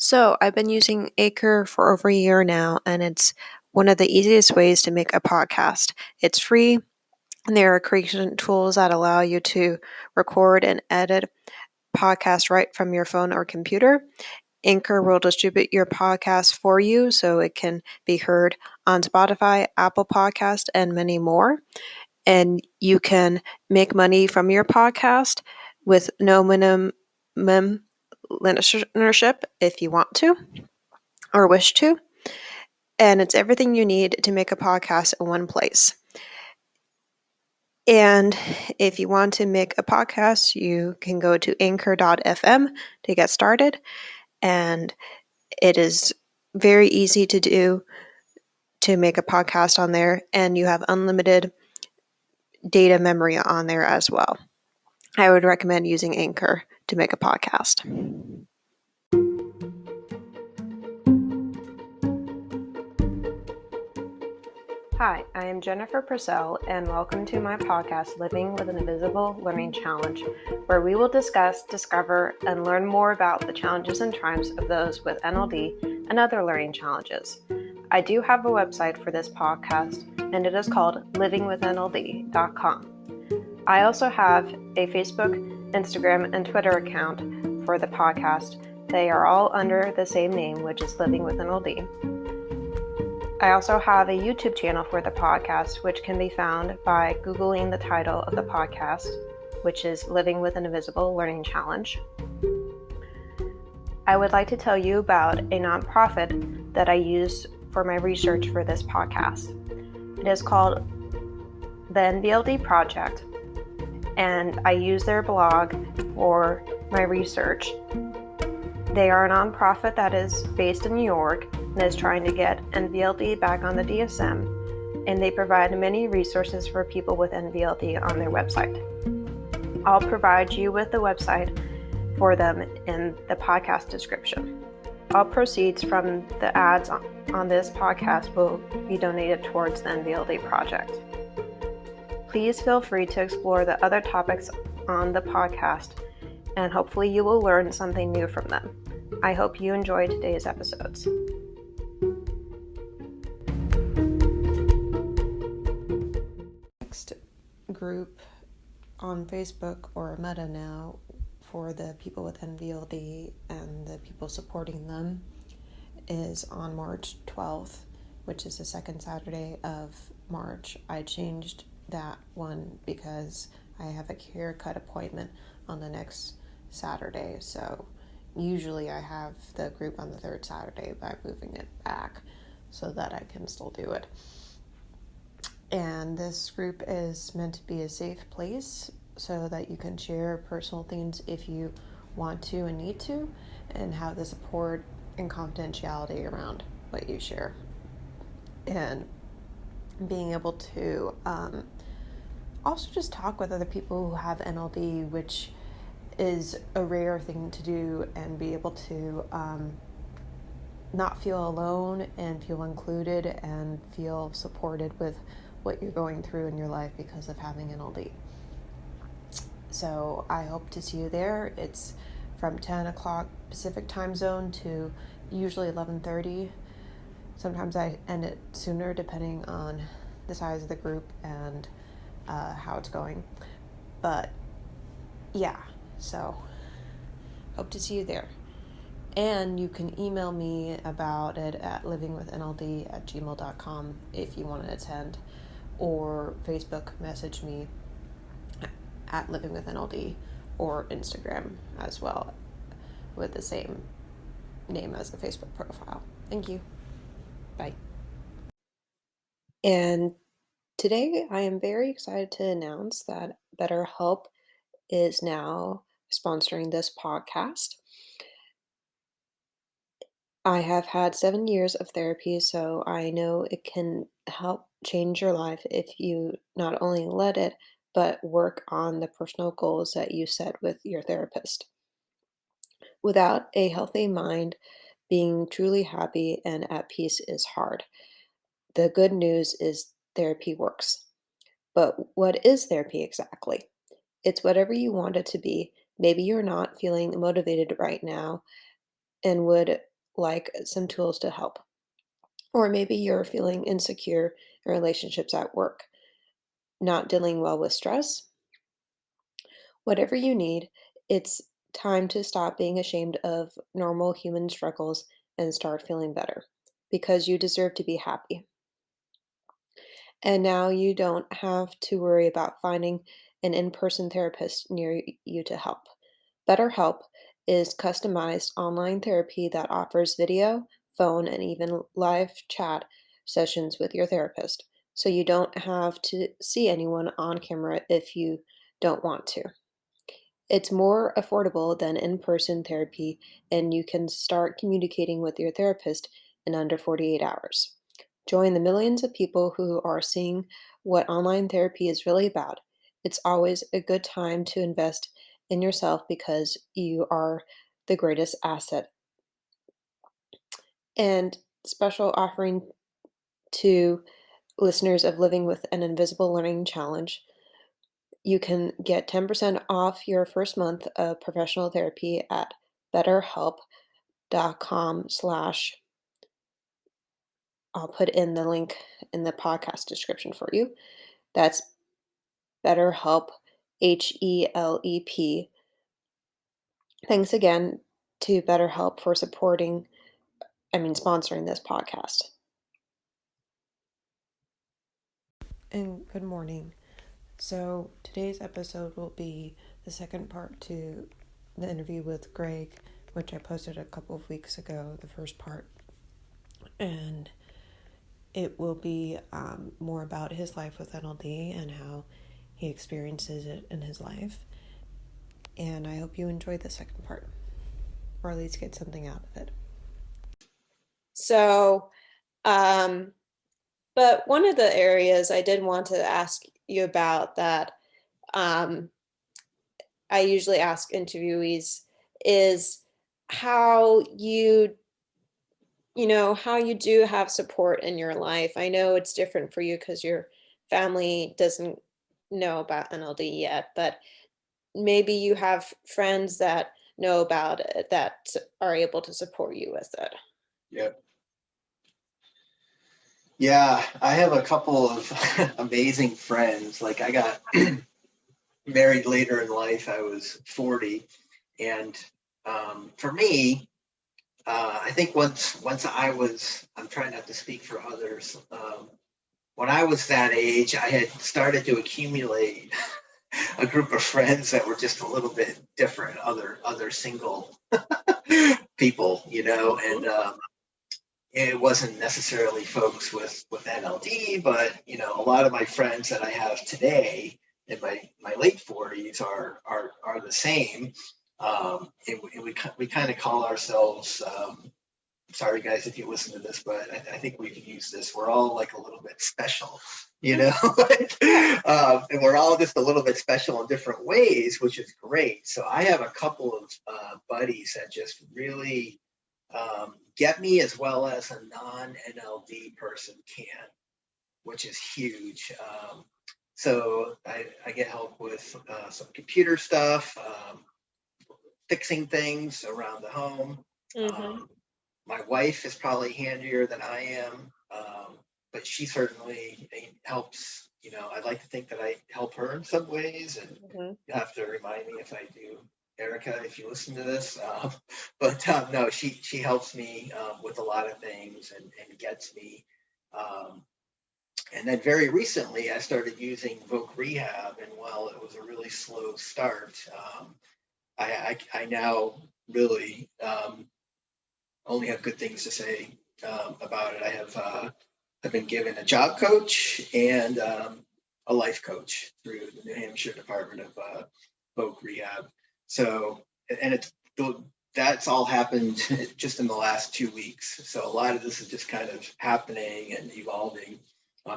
So I've been using Anchor for over a year now, and it's one of the easiest ways to make a podcast. It's free, and there are creation tools that allow you to record and edit podcasts right from your phone or computer. Anchor will distribute your podcast for you so it can be heard on Spotify, Apple Podcast, and many more. And you can make money from your podcast with no minimum listenership if you want to or wish to. And it's everything you need to make a podcast in one place. And if you want to make a podcast, you can go to anchor.fm to get started. And it is very easy to do to make a podcast on there. And you have unlimited data memory on there as well. I would recommend using Anchor to make a podcast. Hi, I am Jennifer Purcell, and welcome to my podcast, Living with an Invisible Learning Challenge, where we will discuss, discover, and learn more about the challenges and triumphs of those with NLD and other learning challenges. I do have a website for this podcast, and it is called livingwithnld.com. I also have a Facebook, Instagram, and Twitter account for the podcast. They are all under the same name, which is Living with NLD. I also have a YouTube channel for the podcast, which can be found by Googling the title of the podcast, which is Living with an Invisible Learning Challenge. I would like to tell you about a nonprofit that I use for my research for this podcast. It is called the NVLD Project, and I use their blog for my research. They are a nonprofit that is based in New York and is trying to get NVLD back on the DSM, and they provide many resources for people with NVLD on their website. I'll provide you with the website for them in the podcast description. All proceeds from the ads on this podcast will be donated towards the NVLD project. Please feel free to explore the other topics on the podcast, and hopefully you will learn something new from them. I hope you enjoy today's episodes. Next group on Facebook, or Meta now, for the people with NVLD and the people supporting them is on March 12th, which is the second Saturday of March. I changed that one because I have a haircut appointment on the next Saturday, so usually I have the group on the third Saturday, but I'm moving it back so that I can still do it. And this group is meant to be a safe place so that you can share personal things if you want to and need to, and have the support and confidentiality around what you share. And being able to also just talk with other people who have NLD, which is a rare thing to do, and be able to not feel alone and feel included and feel supported with what you're going through in your life because of having NLD. So I hope to see you there. It's from 10 o'clock Pacific time zone to usually 11:30. Sometimes I end it sooner depending on the size of the group and how it's going. But yeah, so hope to see you there. And you can email me about it at livingwithnld@gmail.com if you want to attend, or Facebook message me at livingwithnld, or Instagram as well with the same name as the Facebook profile. Thank you. Bye. And today I am very excited to announce that BetterHelp is now sponsoring this podcast. I have had 7 years of therapy, so I know it can help change your life if you not only let it, but work on the personal goals that you set with your therapist. Without a healthy mind, being truly happy and at peace is hard. The good news is therapy works. But what is therapy exactly? It's whatever you want it to be. Maybe you're not feeling motivated right now and would like some tools to help. Or maybe you're feeling insecure in relationships at work, not dealing well with stress. Whatever you need, it's time to stop being ashamed of normal human struggles and start feeling better because you deserve to be happy. And now you don't have to worry about finding an in person therapist near you to help. BetterHelp is customized online therapy that offers video, phone, and even live chat sessions with your therapist. So you don't have to see anyone on camera if you don't want to. It's more affordable than in person therapy, and you can start communicating with your therapist in under 48 hours. Join the millions of people who are seeing what online therapy is really about. It's always a good time to invest in yourself because you are the greatest asset. And special offering to listeners of Living with an Invisible Learning Challenge. You can get 10% off your first month of professional therapy at betterhelp.com/. I'll put in the link in the podcast description for you. That's BetterHelp, HELEP. Thanks again to BetterHelp for sponsoring this podcast. And good morning. So today's episode will be the second part to the interview with Greg, which I posted a couple of weeks ago, the first part. And it will be more about his life with NLD and how he experiences it in his life. And I hope you enjoyed the second part, or at least get something out of it. So, but one of the areas I did want to ask you about that I usually ask interviewees is how how you do have support in your life. I know it's different for you because your family doesn't know about NLD yet, but maybe you have friends that know about it that are able to support you with it. Yep. Yeah, I have a couple of amazing friends. Like I got married later in life. I was 40, and for me, I think once I'm trying not to speak for others. When I was that age, I had started to accumulate a group of friends that were just a little bit different, other single people, and it wasn't necessarily folks with NLD, but a lot of my friends that I have today in my late 40s are the same. And we kind of call ourselves. Sorry guys if you listen to this, but I think we can use this. We're all like a little bit special, and we're all just a little bit special in different ways, which is great. So I have a couple of buddies that just really get me as well as a non-NLD person can, which is huge. So I get help with some computer stuff, fixing things around the home. Mm-hmm. My wife is probably handier than I am, but she certainly helps. I'd like to think that I help her in some ways, and Mm-hmm. you have to remind me if I do, Erica, if you listen to this. But no, she helps me with a lot of things and gets me. And then very recently, I started using Voc Rehab, and while it was a really slow start, I now really only have good things to say about it. I've been given a job coach and a life coach through the New Hampshire Department of Voc Rehab. So, and that's all happened just in the last 2 weeks. So a lot of this is just kind of happening and evolving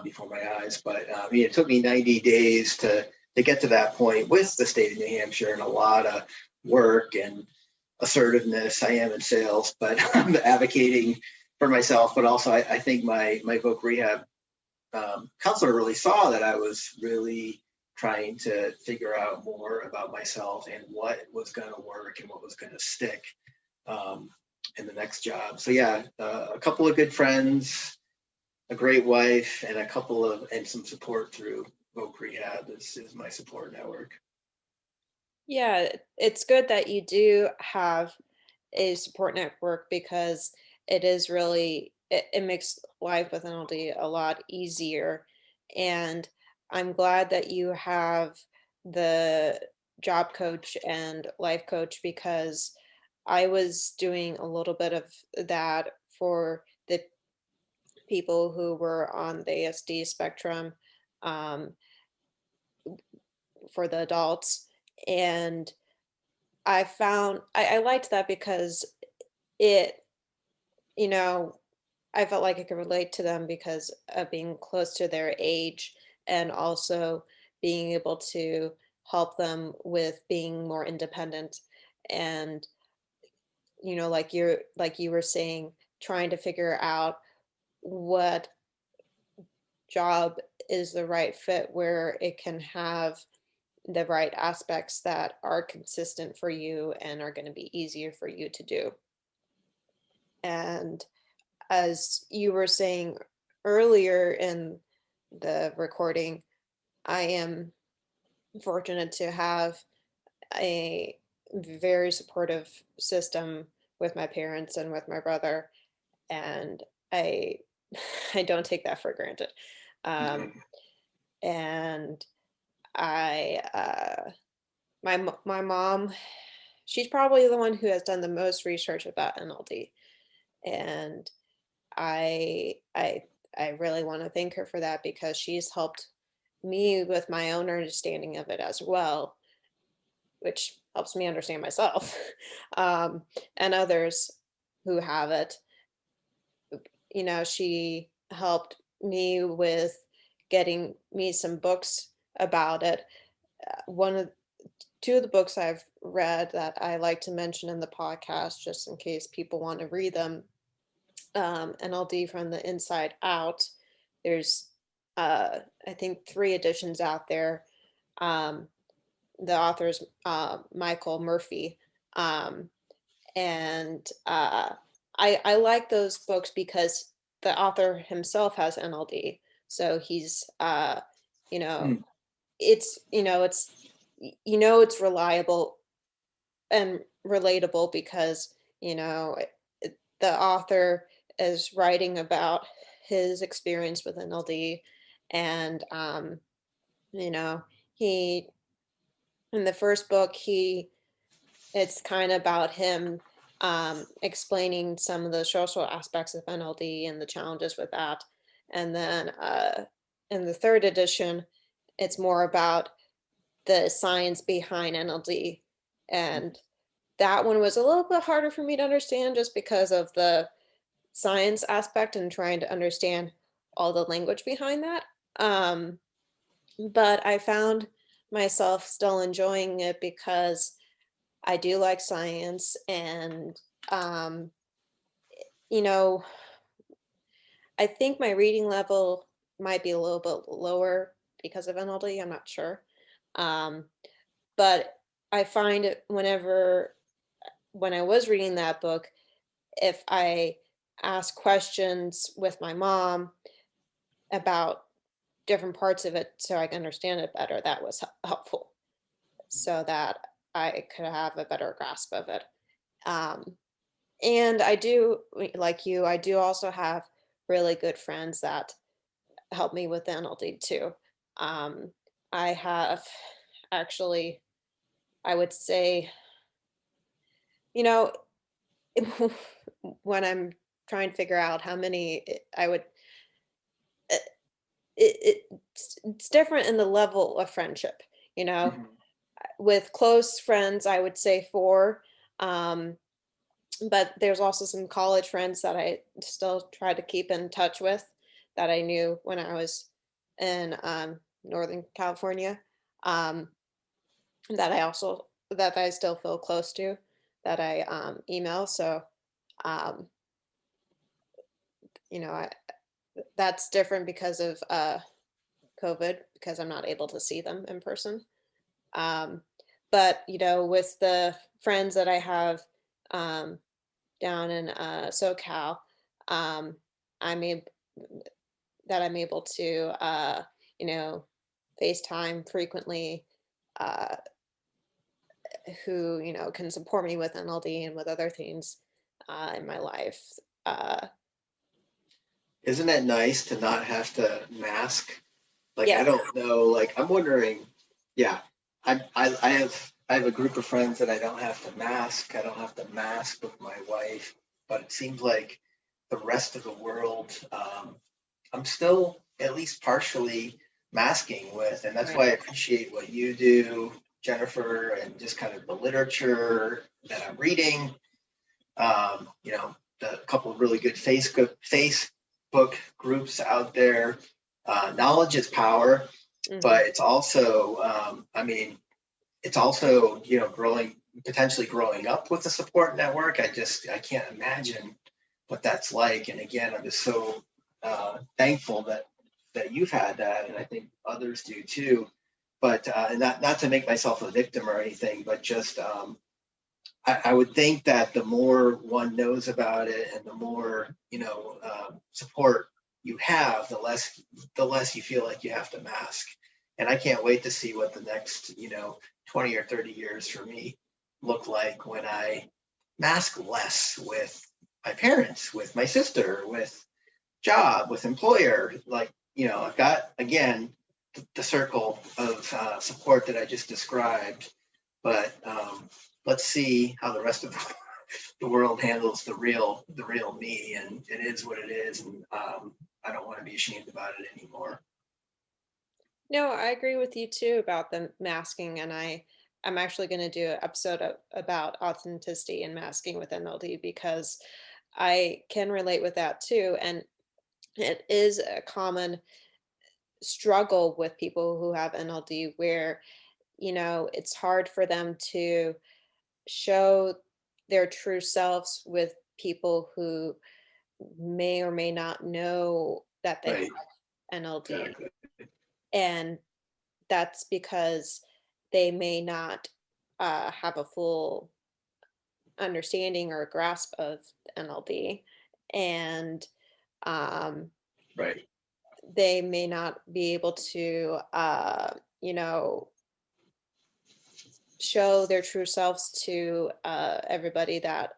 before my eyes. But it took me 90 days to get to that point with the state of New Hampshire, and a lot of work and assertiveness. I am in sales, but I'm advocating for myself. But also, I think my Voc Rehab counselor really saw that I was really trying to figure out more about myself and what was going to work and what was going to stick. in the next job. So yeah, a couple of good friends, a great wife, and some support through Voc Rehab is my support network. Yeah, it's good that you do have a support network because it makes life with NLD a lot easier. And I'm glad that you have the job coach and life coach because I was doing a little bit of that for the people who were on the ASD spectrum, um, for the adults. And I liked that because it, you know, I felt like I could relate to them because of being close to their age and also being able to help them with being more independent and like you were saying, trying to figure out what job is the right fit where it can have the right aspects that are consistent for you and are going to be easier for you to do. And as you were saying earlier in the recording, I am fortunate to have a very supportive system with my parents and with my brother, and I I don't take that for granted. Um, Mhm. and I my mom, she's probably the one who has done the most research about NLD, and I I I really want to thank her for that because she's helped me with my own understanding of it as well, which helps me understand myself, and others who have it. She helped me with getting me some books about it. One of two of the books I've read that I like to mention in the podcast, just in case people want to read them, NLD from the Inside Out. There's, I think, three editions out there. Um, the author's Michael Murphy, um, and I like those books because the author himself has NLD, so he's you know Mm. it's reliable and relatable because the author is writing about his experience with NLD, and you know he in the first book he it's kind of about him explaining some of the social aspects of NLD and the challenges with that. And then in the third edition, it's more about the science behind NLD. And that one was a little bit harder for me to understand just because of the science aspect and trying to understand all the language behind that. Um, but I found myself still enjoying it because I do like science, and um, you know, I think my reading level might be a little bit lower because of NLD. I'm not sure, um, but I find it when I was reading that book, if I ask questions with my mom about different parts of it so I can understand it better, that was helpful, so that I could have a better grasp of it. Um, And I do, like you, I do also have really good friends that help me with the NLD too. Um, I have actually, I would say, you know, when I'm trying to figure out how many I would, it, it's different in the level of friendship, you know. Mhm. With close friends, I would say four. Um, but there's also some college friends that I still try to keep in touch with that I knew when I was in Northern California, um, that I still feel close to, that I email. So, um, you know, I, that's different because of COVID because I'm not able to see them in person. Um, but with the friends that I have um, down in SoCal, um, I'm able that I'm able to you know, FaceTime frequently, uh, who, you know, can support me with NLD and with other things in my life. Uh, Isn't it nice to not have to mask? Like, I yes. don't know, like, I'm wondering, yeah, I have a group of friends that I don't have to mask. I don't have to mask with my wife, but it seems like the rest of the world, I'm still at least partially masking with, and that's why I Right. appreciate what you do, Jennifer, and just kind of the literature that I'm reading. The couple of really good Facebook groups out there. Knowledge is power, Hmm. but it's also, it's also, growing, potentially growing up with a support network. I can't imagine what that's like. And again, I'm just so thankful that you've had that, and I think others do too. But not to make myself a victim or anything, but just I would think that the more one knows about it and the more support you have, the less you feel like you have to mask. And I can't wait to see what the next 20 or 30 years for me look like when I mask less with my parents, with my sister, with job, with employer. Like, I've got again the circle of support that I just described, but let's see how the rest of the world handles the real me, and it is what it is, and I don't want to be ashamed about it anymore. No, I agree with you too about the masking, and I'm actually going to do an episode about authenticity and masking with NLD because I can relate with that too, and it is a common struggle with people who have NLD where, you know, it's hard for them to show their true selves with people who may or may not know that they have Right. NLD. Exactly. And that's because they may not have a full understanding or grasp of NLD. And um, Right. they may not be able to, you know, show their true selves to everybody that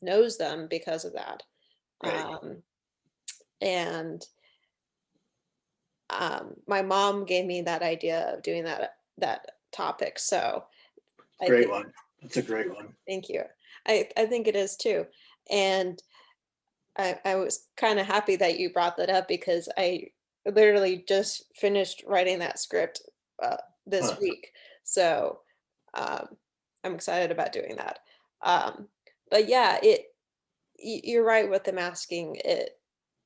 knows them because of that. Right. Um, and my mom gave me that idea of doing that topic. So I Great think, one. That's a great one. thank you. I think it is too. And I was kind of happy that you brought that up because I literally just finished writing that script this Huh. week. So um, I'm excited about doing that. Um, but yeah, you're right with the masking.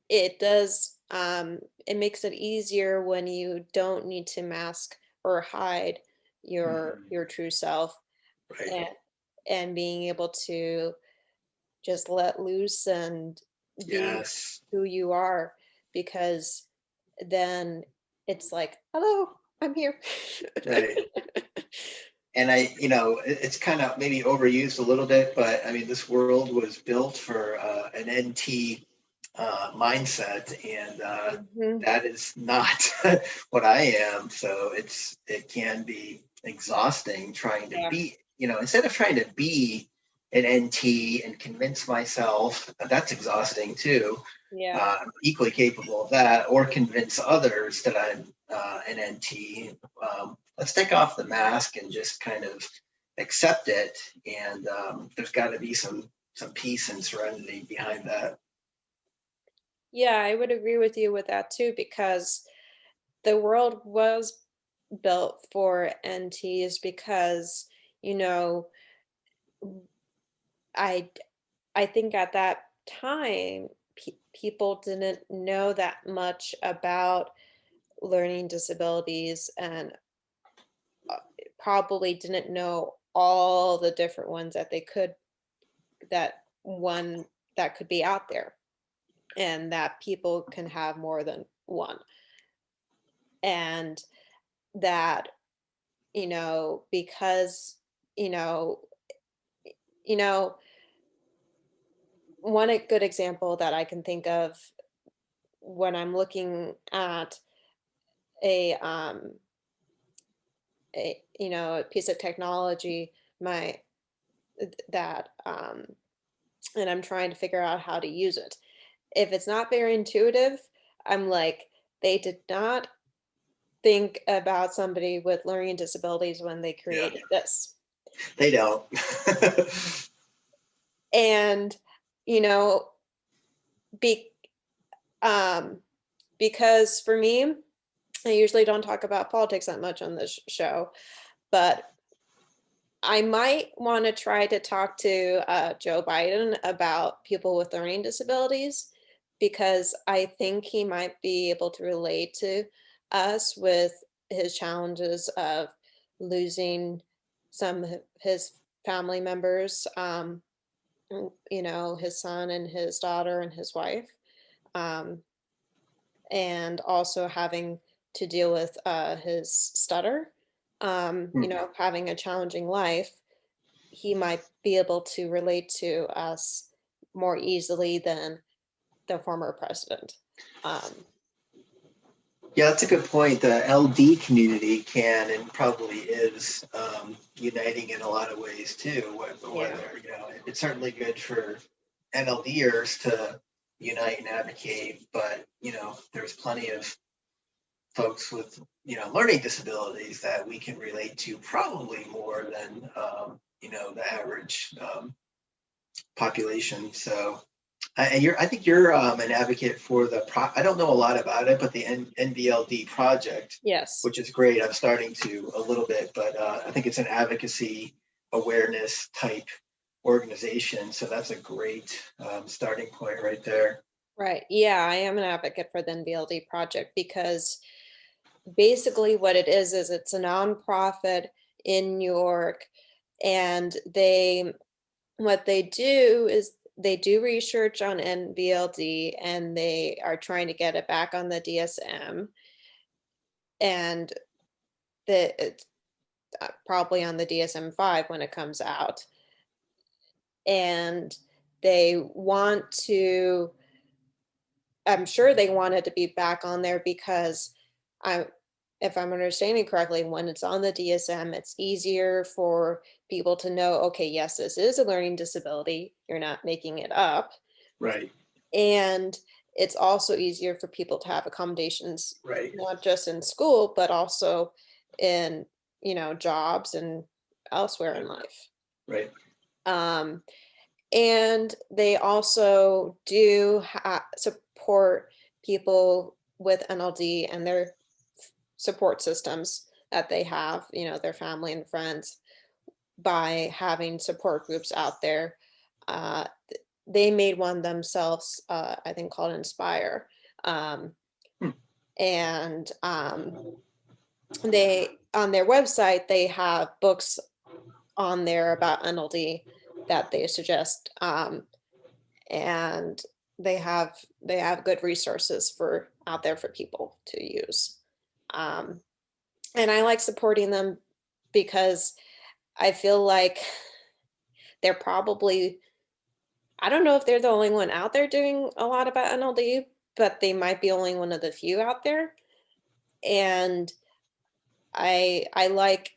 It does it makes it easier when you don't need to mask or hide Mhm. your true self, Right. and being able to just let loose and be Yes. who you are, because then it's like, hello, I'm here. Right. And it's kind of maybe overused a little bit, but I mean, this world was built for an NT mindset, and Mhm. that is not what I am. So it can be exhausting trying to Yeah, be, instead of trying to be an NT and convince myself that's exhausting too. yeah. I'm equally capable of that, or convince others that I'm an NT. Let's take off the mask and just kind of accept it. And there's got to be some peace and serenity behind that. Yeah, I would agree with you with that too, because the world was built for NTs because, you know, I I think at that time people didn't know that much about learning disabilities, and probably didn't know all the different ones that they could that one that could be out there, and that people can have more than one, and that, you know, because, you know, you know one good example that I can think of when I'm looking at a a piece of technology, my that and I'm trying to figure out how to use it. If it's not very intuitive, I'm like, they did not think about somebody with learning disabilities when they Yeah, created this. they don't. And you know, be um because for me, I usually don't talk about politics that much on this show, but I might want to try to talk to Joe Biden about people with learning disabilities because I think he might be able to relate to us with his challenges of losing some of his family members, his son and his daughter and his wife, um, and also having to deal with his stutter, having a challenging life. He might be able to relate to us more easily than the former president. Um, Yeah, that's a good point. The LD community can and probably is uniting in a lot of ways too. yeah, Whether it's certainly good for NLDers to unite and advocate, but there's plenty of folks with learning disabilities that we can relate to probably more than the average population. So I think you're an advocate for I don't know a lot about it, but the NVLD project, yes, which is great. I'm starting to a little bit, but I think it's an advocacy awareness type organization. So that's a great starting point right there. right. Yeah, I am an advocate for the NBLD project because basically what it is it's a nonprofit in New York, and what they do is they do research on NBLD and they are trying to get it back on the DSM, and it's probably on the DSM-5 when it comes out. And they want to, I'm sure they want it to be back on there because I if I'm understanding correctly, when it's on the DSM, it's easier for people to know, okay, yes, this is a learning disability. You're not making it up. Right, And it's also easier for people to have accommodations, right, not just in school, but also in, jobs and elsewhere in life. right. Um, and they also do support people with NLD and their support systems that they have, their family and friends, by having support groups out there. Uh, they made one themselves, I think called Inspire. Um, Hmm. and they, on their website, they have books on there about NLD that they suggest. And they have good resources for out there for people to use. Um, and I like supporting them because I feel like they're probably, I don't know if they're the only one out there doing a lot about NLD, but they might be only one of the few out there. And I like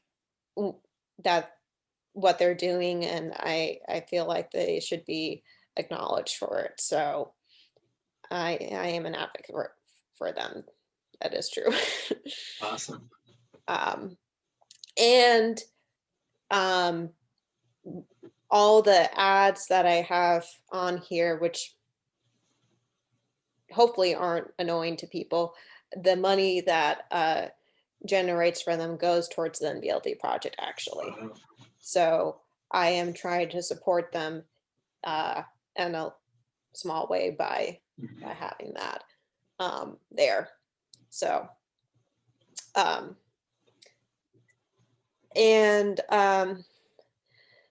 that what they're doing, and I feel like they should be acknowledged for it. So I am an advocate for them. That is true. Awesome. um, and um, all the ads that I have on here, which hopefully aren't annoying to people, the money that generates for them goes towards the NBLD project, actually. Wow. So I am trying to support them uh, in a small way by having that there. So um, and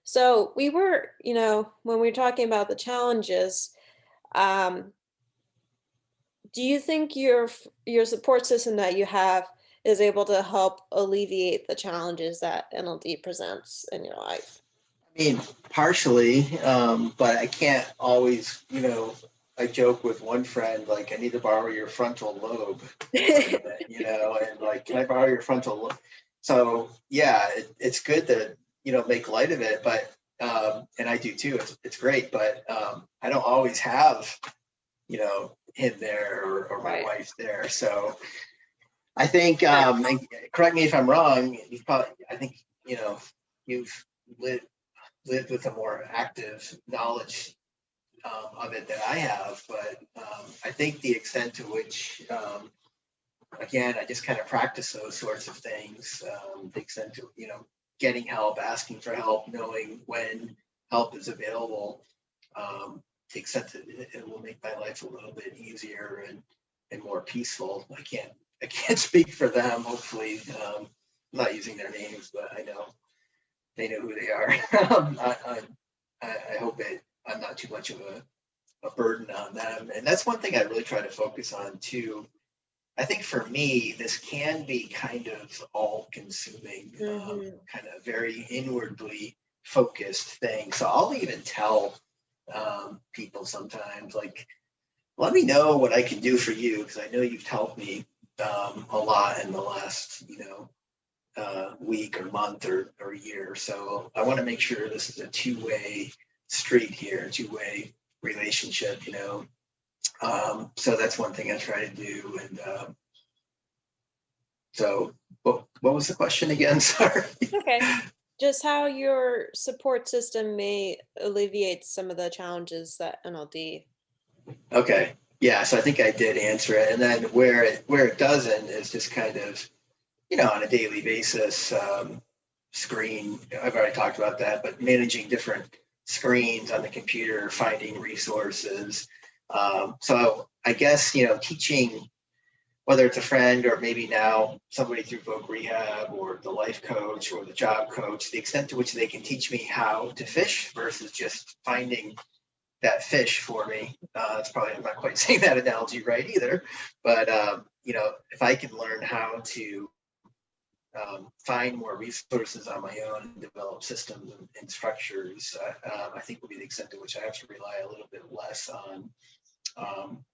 so we were, when we were talking about the challenges, um, do you think your support system that you have is able to help alleviate the challenges that NLD presents in your life? I mean, partially, but I can't always, I joke with one friend, like, I need to borrow your frontal lobe for a minute, and like, can I borrow your frontal lobe? So, yeah, it's good to, make light of it, but, and I do too, it's great, but I don't always have, him there or my Right. wife there. So I think, and correct me if I'm wrong, I think, you've lived with a more active knowledge of it than I have. But I think the extent to which, again, I just kind of practice those sorts of things, the extent to, getting help, asking for help, knowing when help is available, the extent that it will make my life a little bit easier and more peaceful. I can't speak for them. Hopefully, I'm not using their names, but I know they know who they are. I hope I'm not too much of a burden on them. And that's one thing I really try to focus on too. I think for me, this can be kind of all consuming, Hmm. kind of very inwardly focused thing. So I'll even tell people sometimes, like, let me know what I can do for you, because I know you've helped me a lot in the last, week or month or year. So I want to make sure this is a two-way street here, two-way relationship, So that's one thing I try to do. And so, what was the question again? Sorry. Okay. Just how your support system may alleviate some of the challenges that NLD. Okay. Yeah. So I think I did answer it. And then where it doesn't is just kind of, on a daily basis, screen. I've already talked about that, but managing different screens on the computer, finding resources. So I guess, teaching, whether it's a friend or maybe now somebody through Voc Rehab or the life coach or the job coach, the extent to which they can teach me how to fish versus just finding that fish for me. It's probably, I'm not quite saying that analogy right either, but if I can learn how to find more resources on my own and develop systems and structures, I think will be the extent to which I have to rely a little bit less on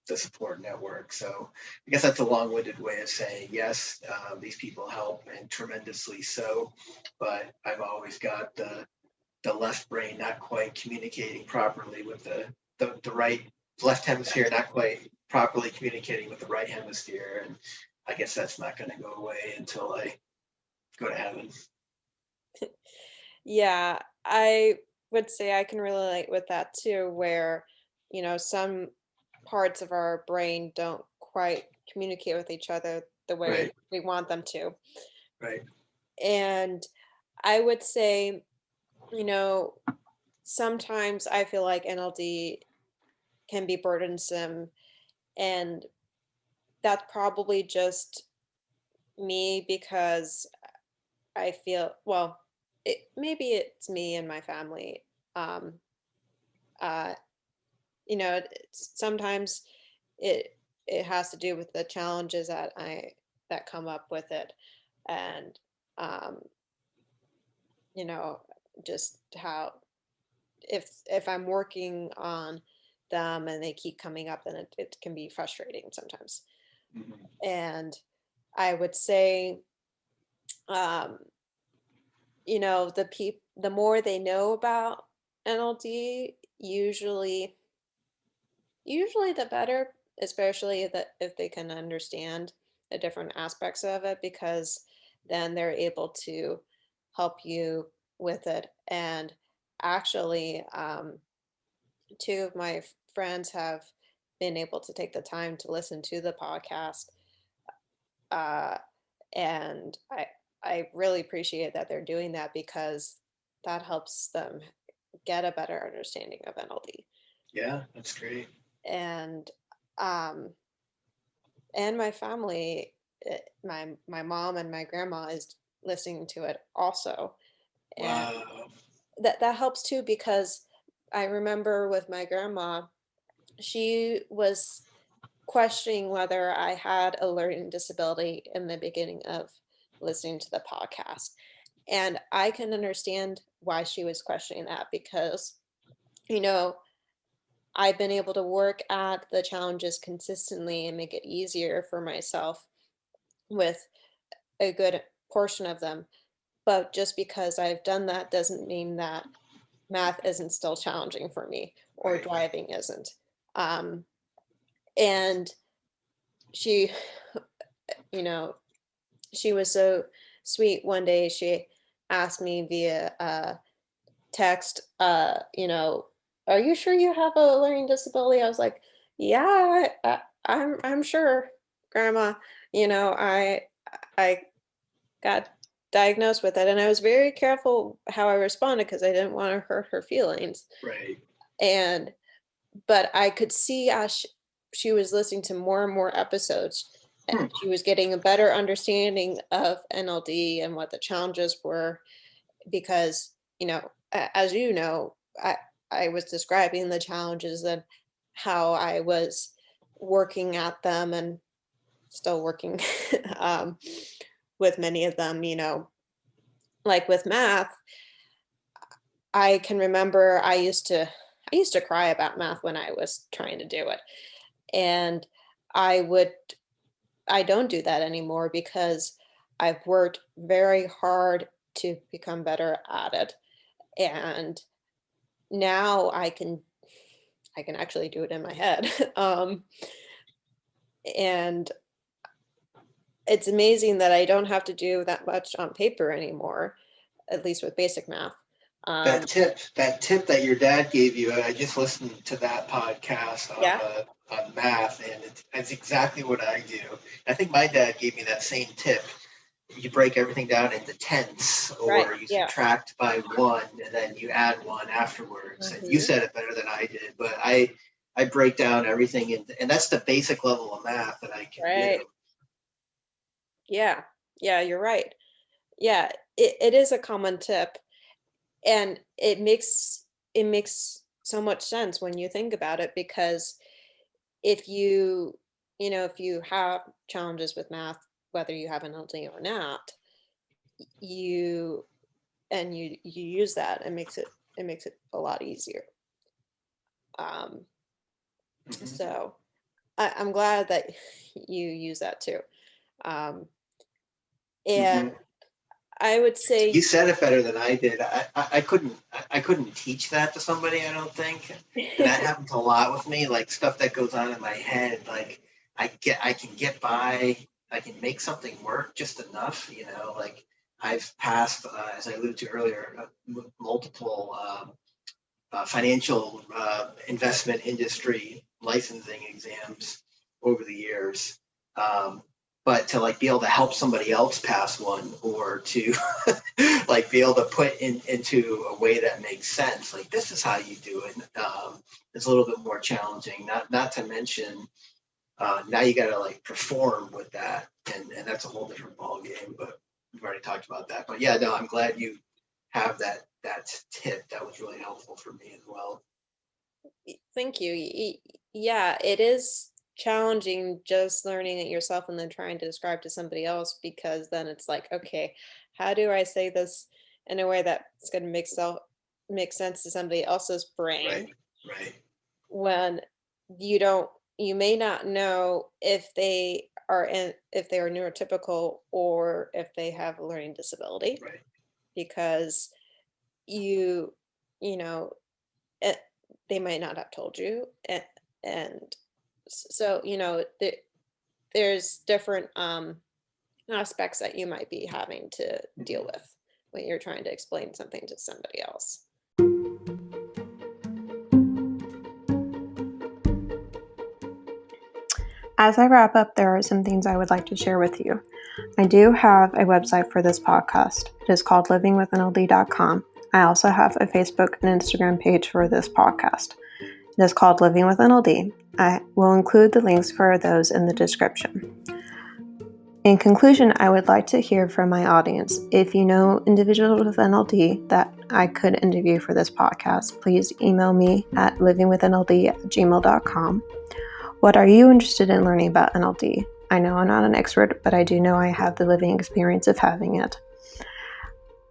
the support network. So I guess that's a long-winded way of saying yes, these people help, and tremendously so, but I've always got the left brain not quite communicating properly with the right left hemisphere, not quite properly communicating with the right hemisphere. And I guess that's not going to go away until I go to heaven. Yeah, I would say I can relate with that too, where, some parts of our brain don't quite communicate with each other the way Right, we want them to. right. And I would say, you know, sometimes I feel like NLD can be burdensome, and that's probably just me because I feel, well, maybe it's me and my family. Um, uh, sometimes it it has to do with the challenges that come up with it, and um, you know, just how if I'm working on them and they keep coming up, then it can be frustrating sometimes. Mhm. And I would say, um, the more they know about NLD, usually the better, especially that if they can understand the different aspects of it, because then they're able to help you with it. And actually, two of my friends have been able to take the time to listen to the podcast, uh, and I really appreciate that they're doing that because that helps them get a better understanding of NLD. Yeah, that's great. And um, and my family, my mom and my grandma is listening to it also, and Wow. that helps too because I remember with my grandma, she was questioning whether I had a learning disability in the beginning of listening to the podcast. And I can understand why she was questioning that because, you know, I've been able to work at the challenges consistently and make it easier for myself with a good portion of them. But just because I've done that doesn't mean that math isn't still challenging for me or Right. driving isn't. Um, and she, you know, she was so sweet. One day she asked me via text, are you sure you have a learning disability? I was like, yeah, I'm sure, Grandma. You know, I got diagnosed with it, and I was very careful how I responded because I didn't want to hurt her feelings. Right. And but I could see as she was listening to more and more episodes, Hmm. she was getting a better understanding of NLD and what the challenges were because, as you know, I was describing the challenges and how I was working at them and still working um, with many of them, like with math. I can remember I used to cry about math when I was trying to do it. And I would I don't do that anymore because I've worked very hard to become better at it. And now I can actually do it in my head. And it's amazing that I don't have to do that much on paper anymore, at least with basic math. Um, That tip that your dad gave you, I just listened to that podcast yeah, on math, and it's exactly what I do. I think my dad gave me that same tip. You break everything down into tenths, right. or you Yeah. subtract by one, and then you add one afterwards. And you Hmm. said it better than I did, but I break down everything, and that's the basic level of math that I can do. Right. Yeah. Yeah, you're right. Yeah, it is a common tip. And it makes so much sense when you think about it because if if you have challenges with math, whether you have an LD or not, you you use that, it makes it a lot easier. Um, Mhm. so I'm glad that you use that too. Um, and Mhm. I would say, You said it better than I did. I couldn't teach that to somebody. I don't think, and that happens a lot with me. Like stuff that goes on in my head. Like I can get by. I can make something work just enough. Like I've passed, as I alluded to earlier, multiple financial investment industry licensing exams over the years. Um, but to like be able to help somebody else pass one, or to like be able to put into a way that makes sense, like this is how you do it, it's a little bit more challenging. Not to mention, now you got to like perform with that, and that's a whole different ball game. But we've already talked about that. But yeah, no, I'm glad you have that tip. That was really helpful for me as well. thank you. Yeah, it is challenging just learning it yourself and then trying to describe to somebody else because then it's like, okay, how do I say this in a way that's going to make sense to somebody else's Right, brain right, when you may not know if they are neurotypical or if they have a learning disability right. because you you know it, they might not have told you and so there's different aspects that you might be having to deal Mhm. with when you're trying to explain something to somebody else. As I wrap up, there are some things I would like to share with you. I do have a website for this podcast. It is called livingwithnld.com. I also have a Facebook and Instagram page for this podcast. It is called Living with NLD. I will include the links for those in the description. In conclusion, I would like to hear from my audience. If you know individuals with NLD that I could interview for this podcast, please email me at livingwithnld@gmail.com. What are you interested in learning about NLD? I know I'm not an expert, but I do know I have the living experience of having it.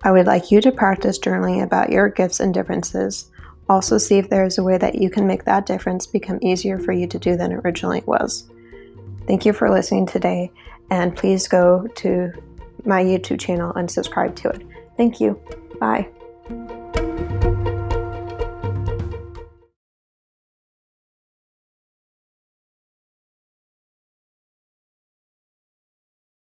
I would like you to practice journaling about your gifts and differences. Also, see if there is a way that you can make that difference become easier for you to do than it originally was. Thank you for listening today, and please go to my YouTube channel and subscribe to it. Thank you. Bye.